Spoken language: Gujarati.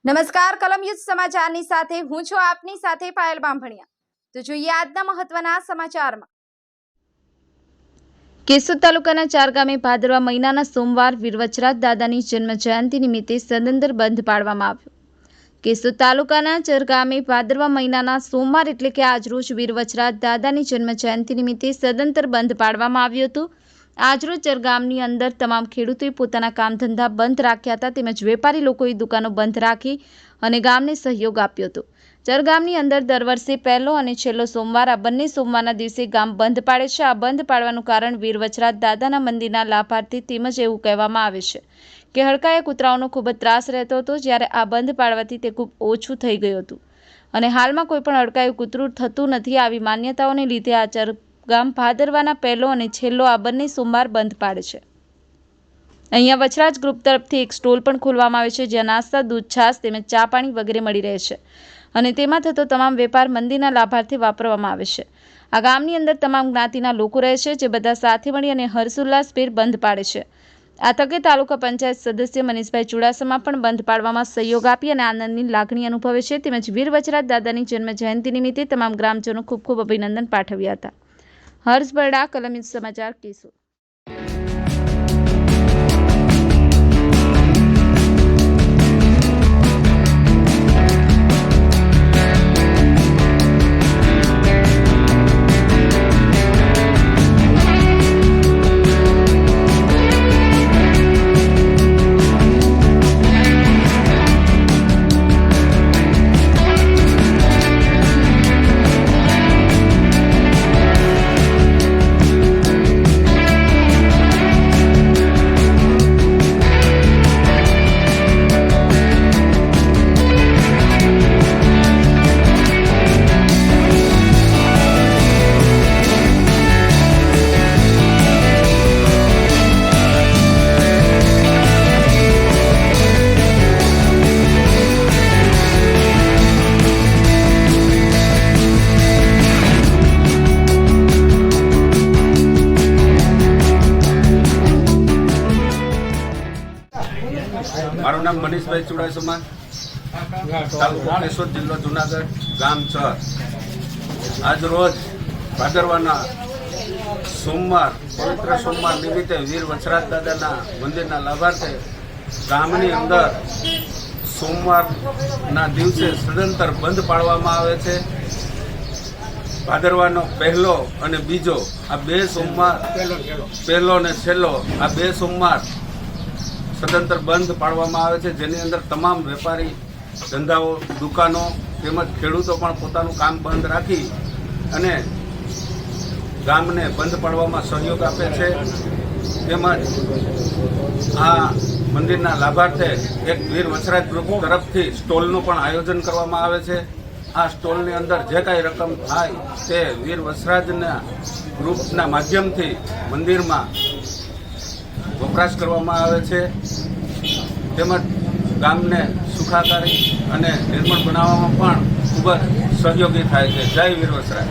નમસ્કાર કલમ યુદ્ધ સમાચારની સાથે હું છું આપની સાથે પાયલ બામભણિયા। તો જોઈએ આજના મહત્વના સમાચારમાં। કેશોદ તાલુકાના ચાર ગામે ભાદરવા મહિનાના સોમવાર વીરવચરાજ દાદાની જન્મ જયંતિ નિમિત્તે સદંતર બંધ પાડવામાં આવ્યો। કેશોદ તાલુકાના ચાર ગામે ભાદરવા મહિનાના સોમવાર એટલે કે આજરોજ વીરવચરાજ દાદાની જન્મ જયંતિ નિમિત્તે સદંતર બંધ પાડવામાં આવ્યું હતું। આજરોજ ચાર ગામની અંદર તમામ ખેડૂતોએ પોતાના કામ ધંધા બંધ રાખ્યા હતા, તેમજ વેપારી લોકોએ દુકાનો બંધ રાખી અને ગામને સહયોગ આપ્યો હતો। ચાર ગામની અંદર દર વર્ષે પહેલો અને છેલ્લો સોમવાર આ બંને સોમવારના દિવસે ગામ બંધ પાડે છે। આ બંધ પાડવાનું કારણ વીરવચરાજ દાદાના મંદિરના લાભાર્થી તેમજ એવું કહેવામાં આવે છે કે હડકાયા કૂતરાઓનો ખૂબ જ ત્રાસ રહેતો હતો, જ્યારે આ બંધ પાડવાથી તે ખૂબ ઓછું થઈ ગયું હતું અને હાલમાં કોઈ પણ હડકાયું કૂતરું થતું નથી। આવી માન્યતાઓને લીધે આ ચાર ગામ ભાદરવાના પહેલો અને છેલ્લો આ બંને સોમવાર બંધ પાડે છે। અહીંયા વચરાજ ગ્રુપ તરફથી એક સ્ટોલ પણ ખોલવામાં આવે છે, જ્યાં નાસ્તા, દૂધ, છાશ તેમજ ચા પાણી વગેરે મળી રહે છે અને તેમાં થતો તમામ વેપાર મંદિરના લાભાર્થી વાપરવામાં આવે છે। આ ગામની અંદર તમામ જ્ઞાતિના લોકો રહે છે, જે બધા સાથે મળી અને હર્ષોલ્લાસભેર બંધ પાડે છે। આ તકે તાલુકા પંચાયત સદસ્ય મનીષભાઈ ચુડાસમા પણ બંધ પાડવામાં સહયોગ આપી અને આનંદની લાગણી અનુભવે છે, તેમજ વીરવચરાજ દાદાની જન્મ જયંતિ નિમિત્તે તમામ ગ્રામજનો ખૂબ ખૂબ અભિનંદન પાઠવ્યા હતા। હર્ષ બરડા, કલમ યુદ્ધ સમાચાર, કેશોદ। મારું નામ મનીષભાઈ ચુડાસમા, તાલુકો કેશોદ, જિલ્લો જુનાગઢ, ગામ ચર। આજ રોજ ભાદરવાના સોમવાર, પવિત્ર સોમવાર નિમિત્તે વીર વચરાજ દાદાના મંદિરના લાભાર્થે ગામની અંદર સોમવારના દિવસે સદંતર બંધ પાડવામાં આવે છે। ભાદરવાનો પહેલો અને બીજો આ બે સોમવાર, પહેલો અને છેલ્લો આ બે સોમવાર સદંતર બંધ પાડવામાં આવે છે, જેની અંદર તમામ વેપારી ધંધાઓ, દુકાનો તેમજ ખેડૂતો પણ પોતાનું કામ બંધ રાખી અને ગામને બંધ પાડવામાં સહયોગ આપે છે। તેમજ આ મંદિરના લાભાર્થે એક વીર વચરાજ ગ્રુપ તરફથી સ્ટોલનું પણ આયોજન કરવામાં આવે છે। આ સ્ટોલની અંદર જે કાંઈ રકમ થાય તે વીર વચરાજના ગ્રુપના માધ્યમથી મંદિરમાં વપરાશ કરવામાં આવે છે, તેમજ ગામને સુખાકારી અને નિર્મળ બનાવવામાં પણ ખૂબ જ સહયોગી થાય છે। જય વીર વચરાજ।